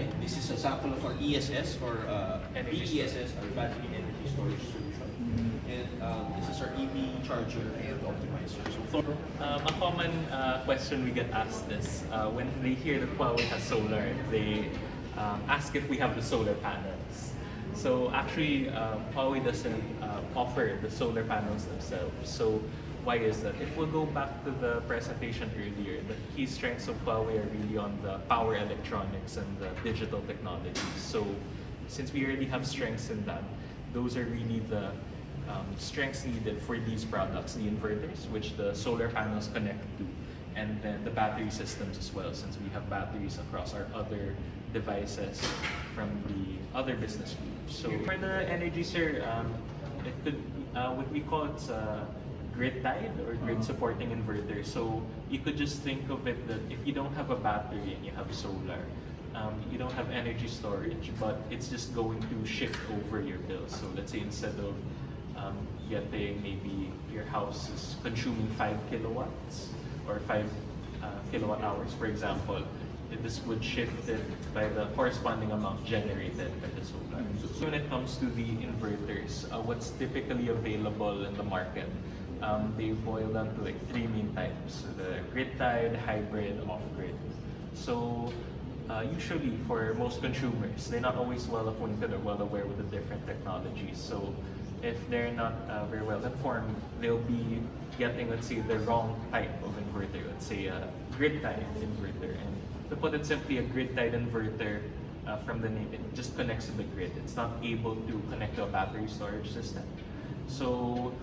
Okay, this is a sample of our ESS or BESS, our battery energy storage solution. And this is our EV charger and optimizer. So, A common question we get asked is when they hear that Huawei has solar, they ask if we have the solar panels. So actually, Huawei doesn't offer the solar panels themselves. So why is that? If we go back to the presentation earlier, the key strengths of Huawei are really on the power electronics and the digital technologies. So since we already have strengths in that, those are really the strengths needed for these products, the inverters, which the solar panels connect to, and then the battery systems as well, since we have batteries across our other devices from the other business groups. So for the energy, sir, it could, what we call it's grid tied or grid supporting inverter. So you could just think of it that if you don't have a battery and you have solar, you don't have energy storage, but it's just going to shift over your bills. So let's say instead of getting maybe your house is consuming 5 kilowatts or 5 kilowatt hours, for example, this would shift it by the corresponding amount generated by the solar. So when it comes to the inverters, what's typically available in the market, they boil down to like 3 main types: the grid-tied, hybrid, off-grid. So usually for most consumers, they're not always well acquainted or well aware with the different technologies. So if they're not very well informed, they'll be getting, let's say, the wrong type of inverter. Let's say a grid-tied inverter. And to put it simply, a grid-tied inverter, from the name, it just connects to the grid. It's not able to connect to a battery storage system. So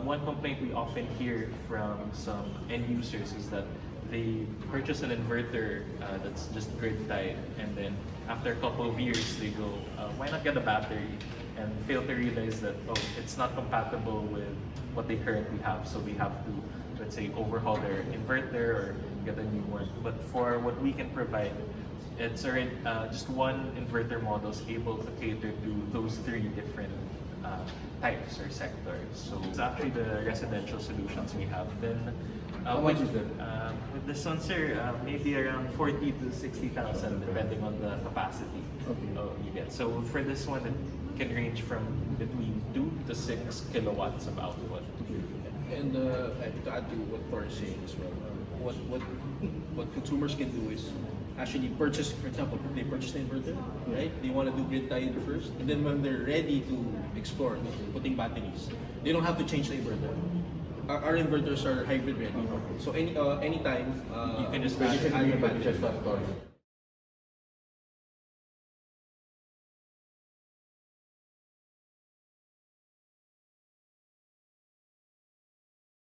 one complaint we often hear from some end users is that they purchase an inverter that's just grid-tied, and then after a couple of years they go, why not get a battery? And fail to realize that, oh, it's not compatible with what they currently have, so they have to, let's say, overhaul their inverter or get a new one. But for what we can provide, it's already, just one inverter model is able to cater to those 3 different types or sectors. So it's actually the residential solutions we have. Then how much is that? With this one, sir, maybe around 40 to 60,000 depending on the capacity you get. So for this one, it can range from between 2 to 6 kilowatts of output. And to add to what Thor is saying as well, what consumers can do is actually purchase, for example, they purchase the inverter, right? They want to do grid tied first, and then when they're ready to explore putting batteries, they don't have to change the inverter. Our inverters are hybrid ready, so anytime you can just add your battery.